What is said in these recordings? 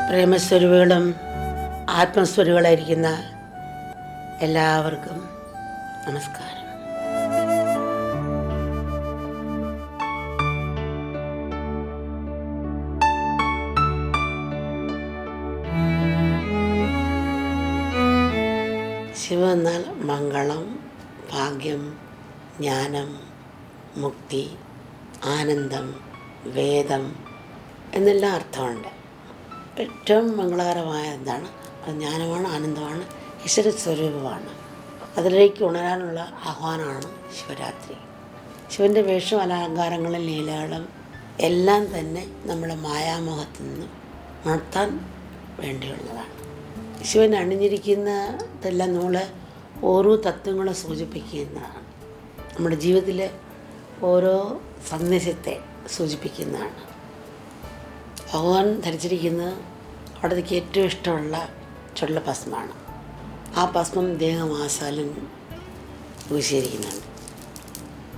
പ്രേമസ്വരൂപികളും ആത്മസ്വരൂപികളായിരിക്കുന്ന എല്ലാവർക്കും നമസ്കാരം. ശിവ എന്നാൽ മംഗളം, ഭാഗ്യം, ജ്ഞാനം, മുക്തി, ആനന്ദം, വേദം എന്നെല്ലാം അർത്ഥമുണ്ട്. ഏറ്റവും മംഗളകരമായ എന്താണ്? അത് ജ്ഞാനമാണ്, ആനന്ദമാണ്, ഈശ്വര സ്വരൂപമാണ്. അതിലേക്ക് ഉണരാനുള്ള ആഹ്വാനമാണ് ശിവരാത്രി. ശിവൻ്റെ വേഷം, അലങ്കാരങ്ങളും ലീലകളും എല്ലാം തന്നെ നമ്മളെ മായാമോഹത്തിൽ നിന്ന് ഉണർത്താൻ വേണ്ടിയുള്ളതാണ്. ശിവൻ അണിഞ്ഞിരിക്കുന്നതെല്ലാം നമ്മളെ ഓരോ തത്വങ്ങളെ സൂചിപ്പിക്കുന്നതാണ്. നമ്മുടെ ജീവിതത്തിലെ ഓരോ സന്ദേശത്തെ സൂചിപ്പിക്കുന്നതാണ്. ഭഗവാൻ ധരിച്ചിരിക്കുന്നത് അവിടത്തേക്ക് ഏറ്റവും ഇഷ്ടമുള്ള ചുള്ള ഭസ്മമാണ്. ആ ഭസ്മം ദേഹമാസാലും പൂശിയിരിക്കുന്നുണ്ട്.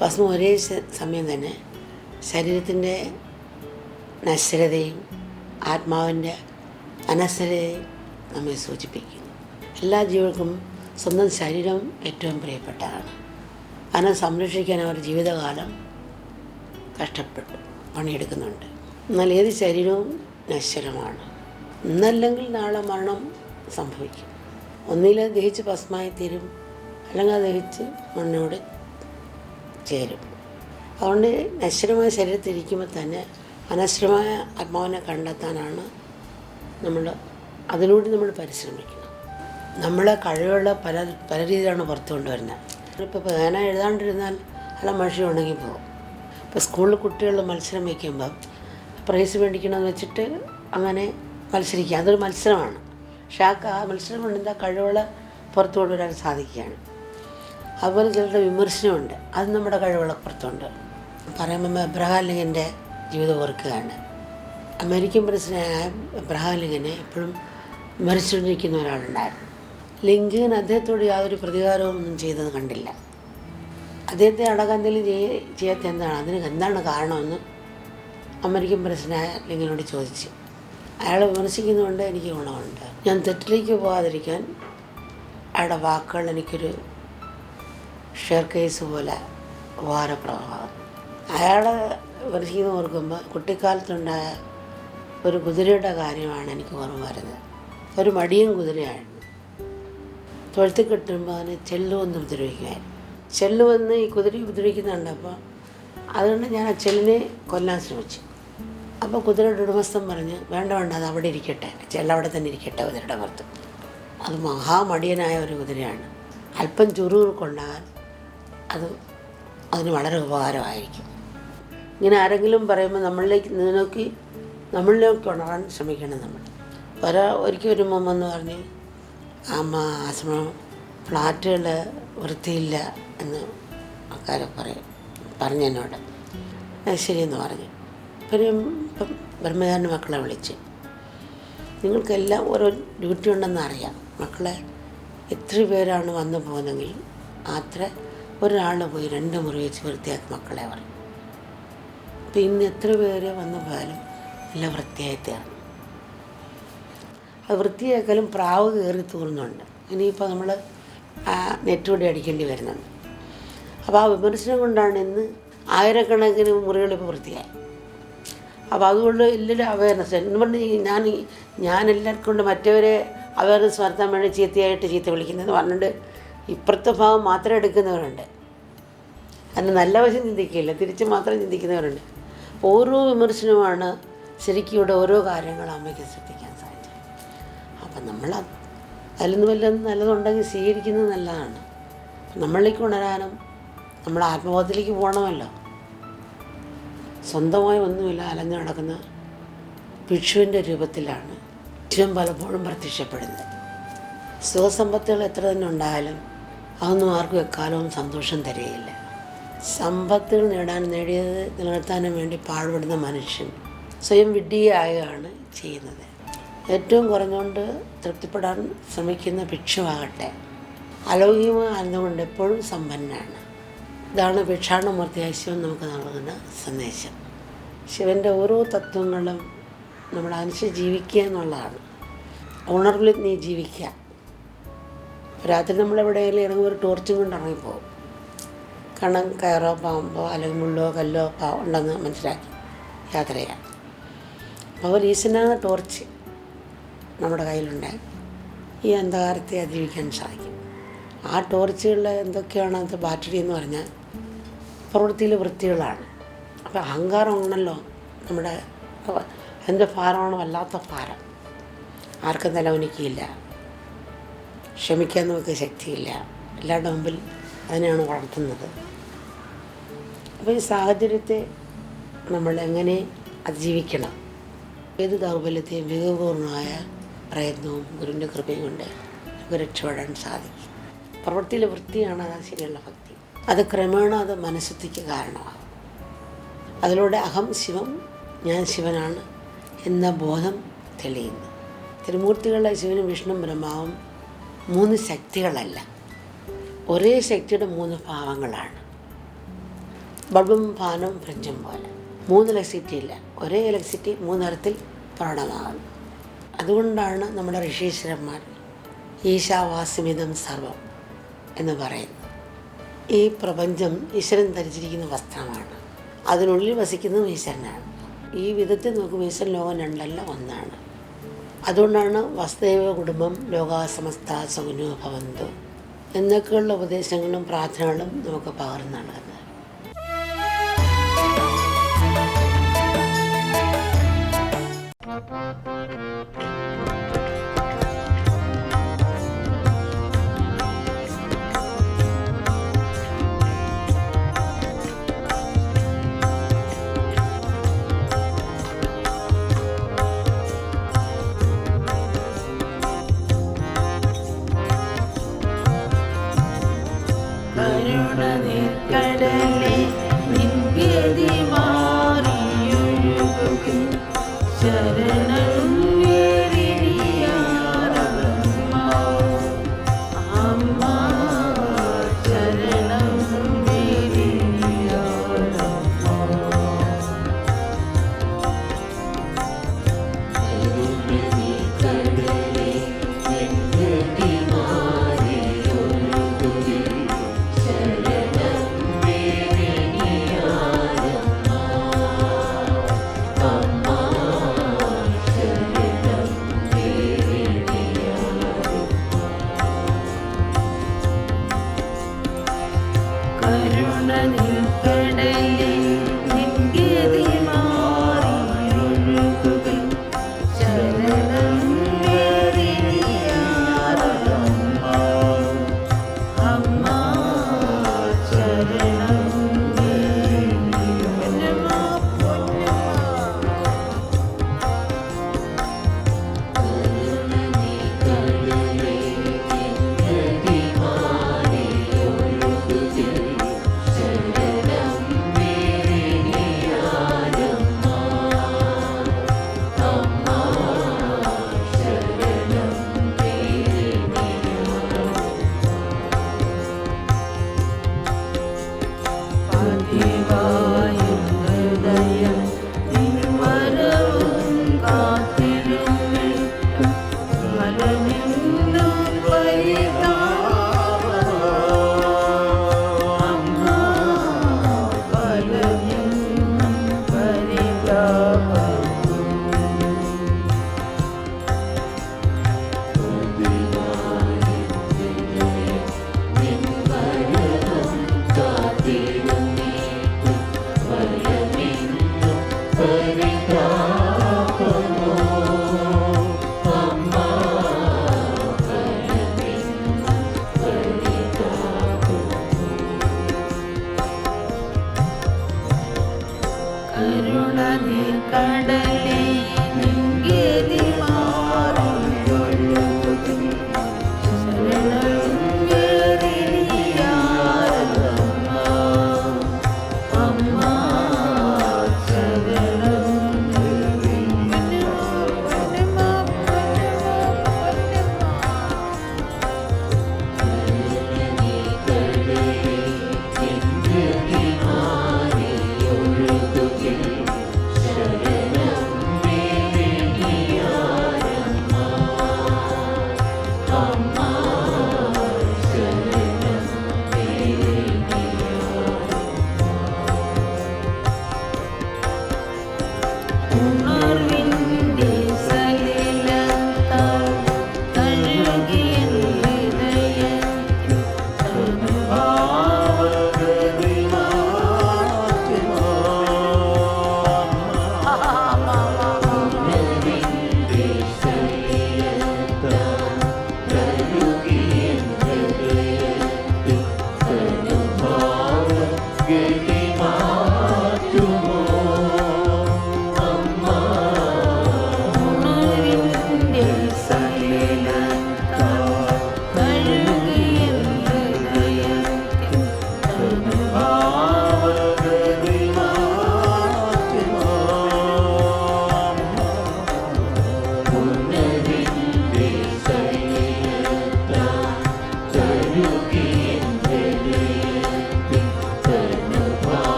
ഭസ്മം ഒരേ സമയം തന്നെ ശരീരത്തിൻ്റെ നശ്വരതയും ആത്മാവിൻ്റെ അനശ്വരതയും നമ്മെ സൂചിപ്പിക്കുന്നു. എല്ലാ ജീവികൾക്കും സ്വന്തം ശരീരം ഏറ്റവും പ്രിയപ്പെട്ടതാണ്. അതിനെ സംരക്ഷിക്കാൻ അവർ ജീവിതകാലം കഷ്ടപ്പെട്ടു പണിയെടുക്കുന്നുണ്ട്. എന്നാൽ ഏത് ശരീരവും നശ്വരമാണ്. ഇന്നല്ലെങ്കിൽ നാളെ മരണം സംഭവിക്കും. ഒന്നിൽ ദഹിച്ച് ഭസ്മായി തീരും, അല്ലെങ്കിൽ ദഹിച്ച് മണ്ണോട് ചേരും. അതുകൊണ്ട് നശ്വരമായ ശരീരത്തിരിക്കുമ്പോൾ തന്നെ അനശ്വരമായ ആത്മാവിനെ കണ്ടെത്താനാണ് അതിലൂടെ നമ്മൾ പരിശ്രമിക്കണം. നമ്മളെ കഴിവുള്ള പല രീതിയിലാണ് പുറത്തു കൊണ്ടുവരുന്നത്. ഇപ്പോൾ പേന എഴുതാണ്ടിരുന്നാൽ അല്ല മഷി ഉണങ്ങി പോകും. ഇപ്പോൾ സ്കൂളിൽ കുട്ടികൾ മത്സരം വയ്ക്കുമ്പം പ്രൈസ് മേടിക്കണമെന്ന് വെച്ചിട്ട് അങ്ങനെ മത്സരിക്കുക. അതൊരു മത്സരമാണ്. പക്ഷേ ആ മത്സരം കൊണ്ട് എന്താ കഴിവുകളെ പുറത്തു കൊണ്ടുവരാൻ സാധിക്കുകയാണ്. അതുപോലെ ചിലരുടെ വിമർശനമുണ്ട്, അത് നമ്മുടെ കഴിവുകളെ പുറത്തുണ്ട്. പറയുമ്പോൾ എബ്രഹാം ലിങ്കൻ്റെ ജീവിതം ഓർക്കുകയാണ്. അമേരിക്കൻ പ്രസിഡന്റായ എബ്രഹാം ലിങ്കനെ എപ്പോഴും വിമർശിച്ചുകൊണ്ടിരിക്കുന്ന ഒരാളുണ്ടായിരുന്നു. ലിങ്കൻ അദ്ദേഹത്തോട് യാതൊരു പ്രതികാരവും ഒന്നും ചെയ്തത് കണ്ടില്ല. അദ്ദേഹത്തെ അടക്കം എന്തെങ്കിലും ചെയ്യാത്ത എന്താണ്, അതിന് എന്താണ് കാരണമെന്ന് അമേരിക്കൻ പ്രസിഡന്റായ ലിങ്കനോട് ചോദിച്ചു. അയാളെ വിമർശിക്കുന്നതുകൊണ്ട് എനിക്ക് ഗുണമുണ്ട്. ഞാൻ തെറ്റിലേക്ക് പോകാതിരിക്കാൻ അയാളുടെ വാക്കുകൾ എനിക്കൊരു ഷെയർ കേസ് പോലെ ഉപകാരപ്രദമാകും. അയാളെ വിമർശിക്കുന്ന ഓർക്കുമ്പോൾ കുട്ടിക്കാലത്തുണ്ടായ ഒരു കുതിരയുടെ കാര്യമാണ് എനിക്ക് ഓർമ്മ വരുന്നത്. ഒരു മടിയൻ കുതിരയായിരുന്നു. തൊഴുത്ത് കെട്ടുമ്പോൾ അതിന് ചെല്ലുവെന്ന് ഉപദ്രവിക്കുമായിരുന്നു. ചെല്ലുവെന്ന് ഈ കുതിരയെ ഉപദ്രവിക്കുന്നുണ്ട്. അപ്പോൾ അതുകൊണ്ട് ഞാൻ ആ ചെല്ലിനെ കൊല്ലാൻ ശ്രമിച്ചു. അപ്പോൾ കുതിരയുടെ ഉടമസ്ഥൻ പറഞ്ഞ് വേണ്ട അത് അവിടെ ഇരിക്കട്ടെ, ചെല്ലവിടെ തന്നെ ഇരിക്കട്ടെ കുതിരയുടെ പുറത്ത്. അത് മഹാമടിയനായ ഒരു കുതിരയാണ്. അല്പം ചുറുകൊണ്ടാകാൻ അതിന് വളരെ ഉപകാരമായിരിക്കും. ഇങ്ങനെ ആരെങ്കിലും പറയുമ്പോൾ നമ്മളിലേക്ക് ഉണരാൻ ശ്രമിക്കണം. നമ്മൾ ഒരിക്കൽ ഒരു മുമ്പെന്ന് പറഞ്ഞ് അമ്മ ആശ്രമം ഫ്ലാറ്റുകൾ വൃത്തിയില്ല എന്ന് ആൾക്കാരെ പറഞ്ഞെന്നോട്. ശരിയെന്ന് പറഞ്ഞു. ഇപ്പം ബ്രഹ്മചാരിൻ്റെ മക്കളെ വിളിച്ച്, നിങ്ങൾക്കെല്ലാം ഓരോ ഡ്യൂട്ടി ഉണ്ടെന്ന് അറിയാം. മക്കളെ എത്ര പേരാണ് വന്നു പോകുന്നതെങ്കിൽ അത്ര ഒരാൾ പോയി 2 മുറി വെച്ച് വൃത്തിയാക്കി മക്കളെ പറയും. അപ്പം ഇന്ന് എത്ര പേര് വന്നു പോയാലും എല്ലാം വൃത്തിയായി തീർന്നു. അത് വൃത്തിയാക്കലും പ്രാവ് കയറി തൂർന്നുണ്ട്. ഇനിയിപ്പോൾ നമ്മൾ നെറ്റൂടെ അടിക്കേണ്ടി വരുന്നുണ്ട്. അപ്പോൾ ആ വിമർശനം കൊണ്ടാണ് ഇന്ന് ആയിരക്കണക്കിന് മുറികളിപ്പോൾ വൃത്തിയായി. അപ്പോൾ അതുകൊണ്ട് എല്ലാവരും അവയർനെസ് എന്ന് പറഞ്ഞ് ഞാൻ എല്ലാവർക്കും കൊണ്ട് മറ്റവരെ അവയർനെസ് വരുത്താൻ വേണ്ടി ചീത്ത വിളിക്കുന്നതെന്ന് പറഞ്ഞിട്ട് ഇപ്പുറത്തെ ഭാഗം മാത്രം എടുക്കുന്നവരുണ്ട്. അതിന് നല്ല വശം ചിന്തിക്കില്ല, തിരിച്ച് മാത്രം ചിന്തിക്കുന്നവരുണ്ട്. ഓരോ വിമർശനവുമാണ് ശരിക്കും ഇവിടെ ഓരോ കാര്യങ്ങൾ അമ്മയ്ക്ക് ശ്രദ്ധിക്കാൻ സാധിച്ചത്. അപ്പം നമ്മൾ അതിലൊന്നും വല്ലതും നല്ലതുണ്ടെങ്കിൽ സ്വീകരിക്കുന്നത് നല്ലതാണ്. നമ്മളിലേക്ക് ഉണരാനും നമ്മൾ ആത്മബോധത്തിലേക്ക് പോകണമല്ലോ. സ്വന്തമായി ഒന്നുമില്ല അലഞ്ഞു നടക്കുന്ന ഭിക്ഷുവിൻ്റെ രൂപത്തിലാണ് ശിവൻ പലപ്പോഴും പ്രത്യക്ഷപ്പെടുന്നത്. സുഖസമ്പത്തുകൾ എത്ര തന്നെ ഉണ്ടായാലും അതൊന്നും ആർക്കും എക്കാലവും സന്തോഷം തരികയില്ല. സമ്പത്തുകൾ നേടിയത് നിലനിർത്താനും വേണ്ടി പാടുപെടുന്ന മനുഷ്യൻ സ്വയം വിഡ്ഢിയായാണ് ചെയ്യുന്നത്. ഏറ്റവും കുറഞ്ഞുകൊണ്ട് തൃപ്തിപ്പെടാൻ ശ്രമിക്കുന്ന ഭിക്ഷുവാകട്ടെ അലൗകികമായ ആനന്ദം കൊണ്ട് എപ്പോഴും സമ്പന്നനാണ്. ഇതാണ് ഭിക്ഷാടനമൂർത്തിയായ ശിവൻ നമുക്ക് നൽകുന്ന സന്ദേശം. ശിവൻ്റെ ഓരോ തത്വങ്ങളും നമ്മളനുസരിച്ച് ജീവിക്കുക എന്നുള്ളതാണ്. ഉണർവിൽ നീ ജീവിക്കുക. രാത്രി നമ്മളെവിടെയെങ്കിലും ഇറങ്ങുമ്പോൾ ഒരു ടോർച്ചും കൊണ്ട് ഇറങ്ങിപ്പോകും. കാരണം കയറോ പാമ്പോ അല്ലെങ്കിൽ മുള്ളോ കല്ലോ ഉണ്ടെന്ന് മനസ്സിലാക്കി യാത്ര ചെയ്യാം. അപ്പോൾ ഈശ്വരനാണ് ടോർച്ച് നമ്മുടെ കയ്യിലുണ്ട്. ഈ അന്ധകാരത്തെ അതിജീവിക്കാൻ സാധിക്കും. ആ ടോർച്ചുകളിൽ എന്തൊക്കെയാണ് അത് ബാറ്ററി എന്ന് പറഞ്ഞാൽ പ്രവൃത്തിയിൽ വൃത്തികളാണ്. അപ്പോൾ അഹങ്കാരം ഉണ്ടല്ലോ നമ്മുടെ എന്ത് ഭാരമാണ്, വല്ലാത്ത ഭാരം. ആർക്കും നിലവനിക്കില്ല, ക്ഷമിക്കാൻ നമുക്ക് ശക്തിയില്ല. എല്ലാവരുടെ മുമ്പിൽ അതിനെയാണ് വളർത്തുന്നത്. അപ്പോൾ ഈ സാഹചര്യത്തെ നമ്മൾ എങ്ങനെ അതിജീവിക്കണം? ഏത് ദൗർബല്യത്തെയും വിവേകപൂർണമായ പ്രയത്നവും ഗുരുവിൻ്റെ കൃപയും കൊണ്ട് നമുക്ക് രക്ഷപ്പെടാൻ സാധിക്കും. പ്രവൃത്തിയിൽ വൃത്തിയാണ് അത് ശരിയുള്ള ഭക്തി. അത് ക്രമേണ അത് മനഃശുദ്ധിക്ക് കാരണമാകും. അതിലൂടെ അഹം ശിവം, ഞാൻ ശിവനാണ് എന്ന ബോധം തെളിയുന്നു. തിരുമൂർത്തികളുടെ ശിവനും വിഷ്ണു ബ്രഹ്മാവും 3 ശക്തികളല്ല, ഒരേ ശക്തിയുടെ 3 ഭാവങ്ങളാണ്. ബൾബും ഫാനും ഫ്രിഡ്ജും പോലെ 3 ഇലക്ട്രിസിറ്റി ഇല്ല, ഒരേ ഇലക്ട്രിസിറ്റി 3 തരത്തിൽ പ്രകടമാകുന്നു. അതുകൊണ്ടാണ് നമ്മുടെ ഋഷീശ്വരന്മാർ ഈശാവാസ്യമിതം സർവം എന്ന് പറയുന്നത്. ഈ പ്രപഞ്ചം ഈശ്വരൻ ധരിച്ചിരിക്കുന്ന വസ്ത്രമാണ്. അതിനുള്ളിൽ വസിക്കുന്നതും ഈശ്വരനാണ്. ഈ വിധത്തിൽ നോക്കുമ്പോൾ ഈശ്വരൻ ലോകം 2 ഒന്നാണ്. അതുകൊണ്ടാണ് വസുദൈവ കുടുംബം ലോകാ സമസ്ത സുഖിനോ ഭവന്തു എന്നൊക്കെയുള്ള ഉപദേശങ്ങളും പ്രാർത്ഥനകളും നമുക്ക് പകർന്നു നൽകുന്നത്.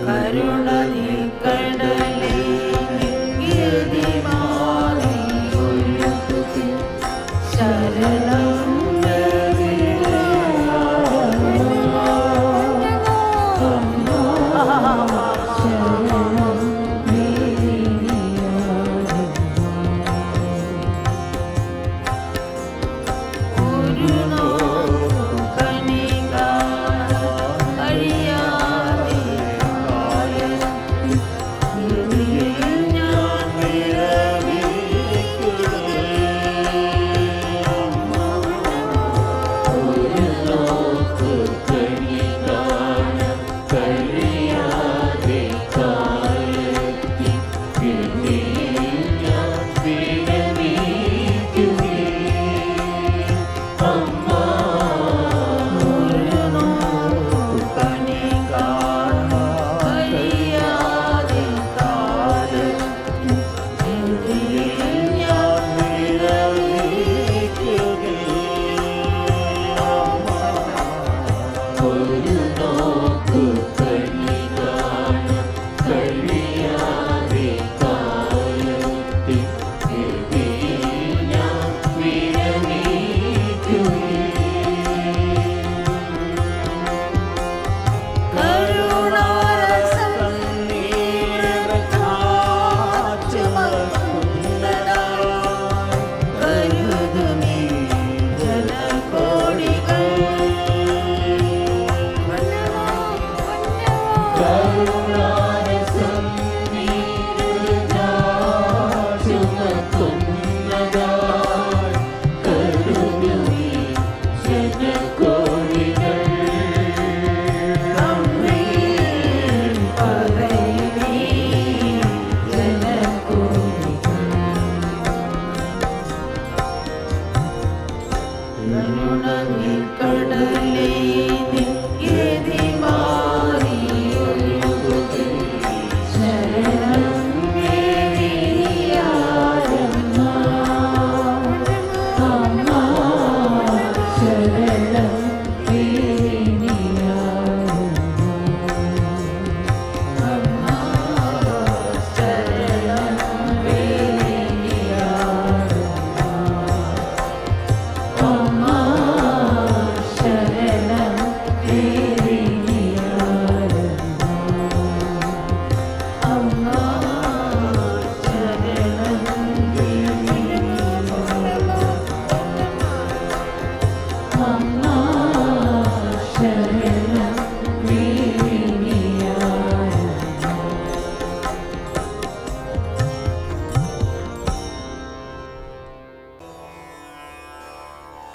കരുണ നീക്കണലേ ഗിരിമാറി ശരണം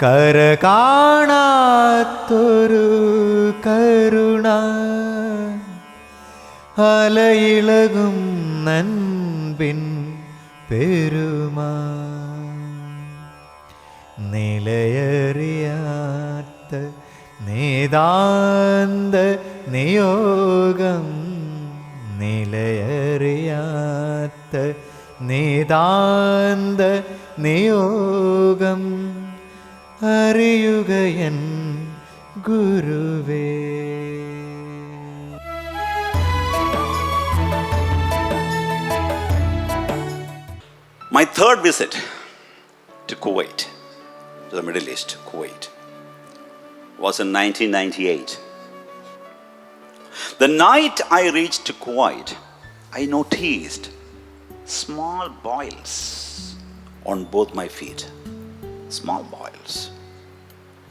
കര കാണാത്തൊരു കരുണ അലയിളകും നൻപിൻ പെരുമാ നിലയറിയാത്ത നിതാന്ത നിയോഗം നിലയറിയാത്ത നിതാന്ത നിയോഗം അറിയുകയൻ ഗുരുവേ. My third visit to Kuwait, to the Middle East, Kuwait, was in 1998. The night I reached to Kuwait, I noticed small boils on both my feet. Small boils.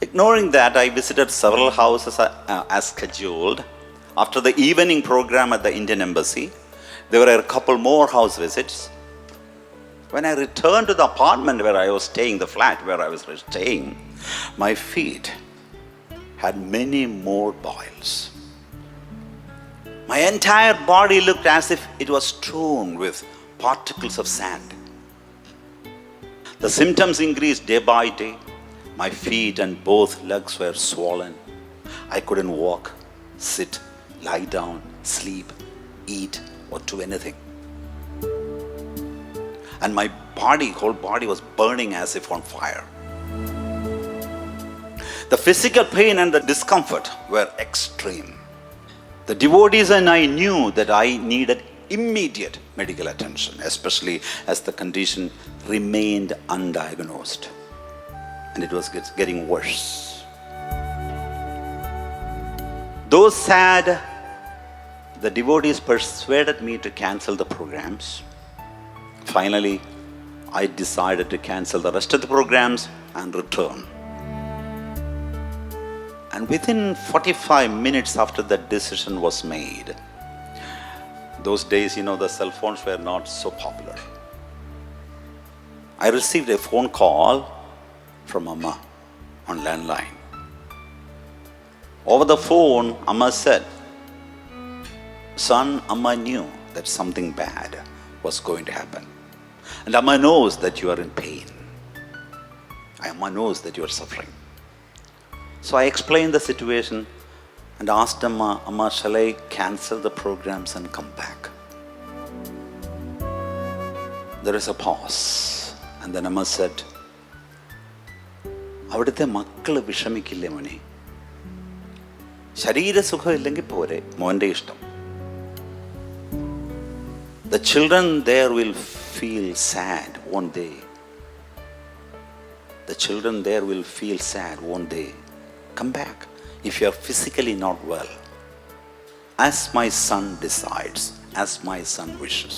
Ignoring that, I visited several houses as scheduled. After the evening program at the Indian Embassy, there were a couple more house visits. When I returned to the apartment where I was staying, the flat where I was staying, my feet had many more boils. My entire body looked as if it was strewn with particles of sand. The symptoms increased day by day. My feet and both legs were swollen. I couldn't walk, sit, lie down, sleep, eat, or do anything. And my whole body was burning as if on fire. The physical pain and the discomfort were extreme. The devotees and I knew that I needed immediate medical attention, especially as the condition remained undiagnosed and it was getting worse. Though sad, the devotees persuaded me to cancel the programs. Finally, I decided to cancel the rest of the programs and return. And within 45 minutes after that decision was made, those days, the cell phones were not so popular. I received a phone call from Amma on landline. Over the phone, Amma said, "Son, Amma knew that something bad was going to happen. And Amma knows that you are in pain. Amma knows that you are suffering." So I explained the situation and asked Amma, "Amma, shall I cancel the programs and come back?" There is a pause. And then Amma said, "അവിടുത്തെ മക്കള് വിഷമിക്കില്ലേ മോനെ? ശരീരസുഖം ഇല്ലെങ്കിൽ പോരെ, മോൻ്റെ ഇഷ്ടം. The children there will feel sad, won't they? The children there will feel sad, won't they? Come back if you are physically not well. As my son decides, as my son wishes."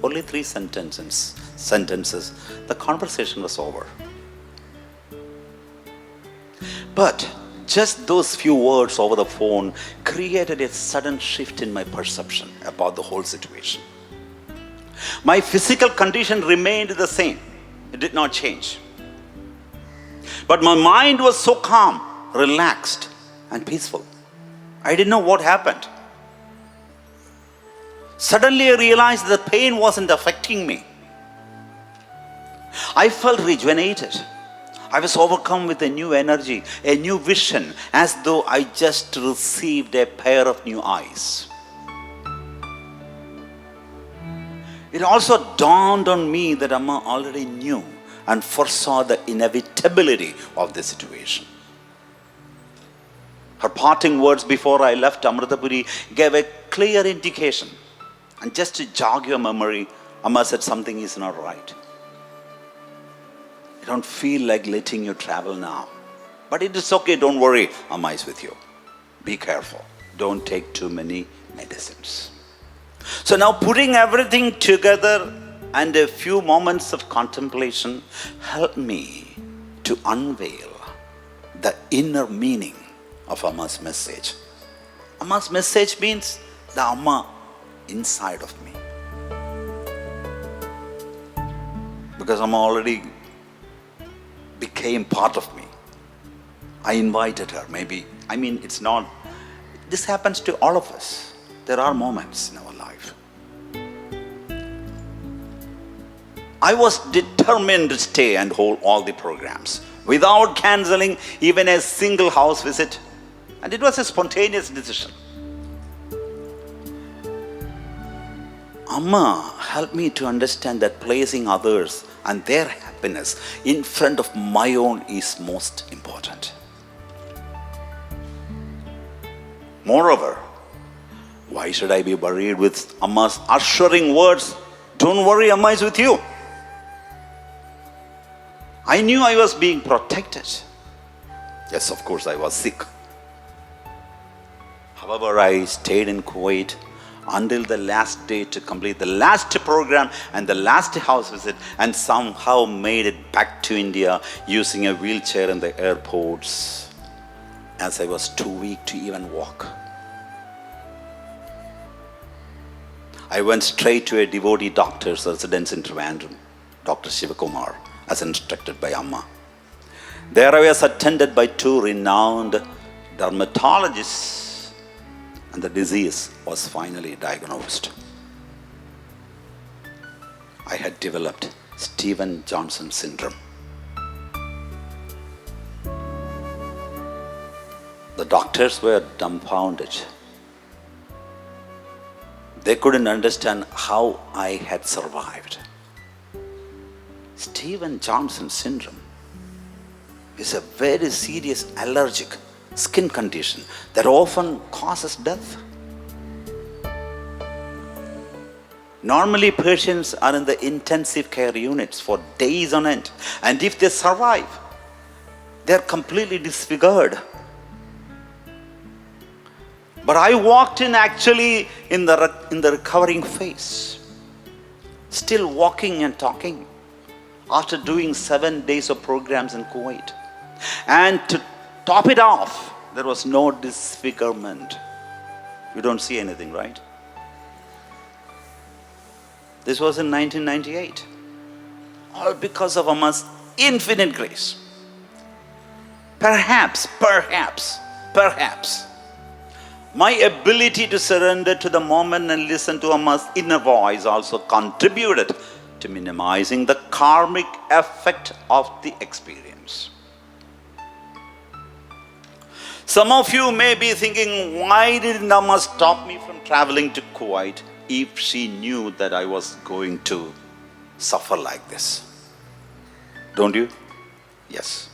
Only 3 sentences. The conversation was over. But just those few words over the phone created a sudden shift in my perception about the whole situation. My physical condition remained the same. It did not change. But my mind was so calm, relaxed, and peaceful. I didn't know what happened. Suddenly I realized the pain wasn't affecting me. I felt rejuvenated. I was overcome with a new energy, a new vision, as though I just received a pair of new eyes. It also dawned on me that Amma already knew and foresaw the inevitability of the situation. Her parting words before I left Amritapuri gave a clear indication. And just to jog your memory, Amma said something is not right. I don't feel like letting you travel now. But it is okay, don't worry, Amma is with you. Be careful. Don't take too many medicines. So now putting everything together and a few moments of contemplation helped me to unveil the inner meaning of Amma's message. Amma's message means the Amma inside of me. Because Amma already became part of me. I invited her, this happens to all of us. There are moments in our life. I was determined to stay and hold all the programs without cancelling even a single house visit. And it was a spontaneous decision. Amma helped me to understand that placing others and their happiness in front of my own is most important. Moreover, why should I be worried with Amma's assuring words, "Don't worry, Amma is with you"? I knew I was being protected. Yes, of course, I was sick. However, I stayed in Kuwait until the last day to complete the last program and the last house visit, and somehow made it back to India using a wheelchair in the airports, as I was too weak to even walk. I went straight to a devotee doctor's residence in Trivandrum, Dr. Shivakumar, as instructed by Amma. There I was attended by 2 renowned dermatologists, and the disease was finally diagnosed. I had developed Stevens-Johnson syndrome. The doctors were dumbfounded. They couldn't understand how I had survived. Stevens-Johnson syndrome is a very serious allergic skin condition that often causes death. Normally, patients are in the intensive care units for days on end. And if they survive, they're completely disfigured. But I walked in actually in the recovering phase, still walking and talking after doing 7 days of programs in Kuwait. And to top it off, there was no disfigurement. You don't see anything, right? This was in 1998. All because of Amma's infinite grace. Perhaps, my ability to surrender to the moment and listen to Amma's inner voice also contributed to minimizing the karmic effect of the experience. Some of you may be thinking, why did Amma stop me from traveling to Kuwait if she knew that I was going to suffer like this? Don't you? Yes.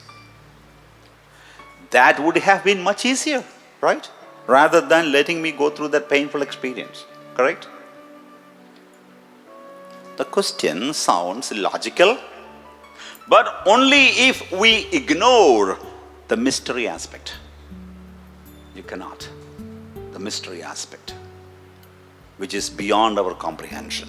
That would have been much easier, right? Rather than letting me go through that painful experience, correct? The question sounds logical, but only if we ignore the mystery aspect. You cannot. The mystery aspect, which is beyond our comprehension.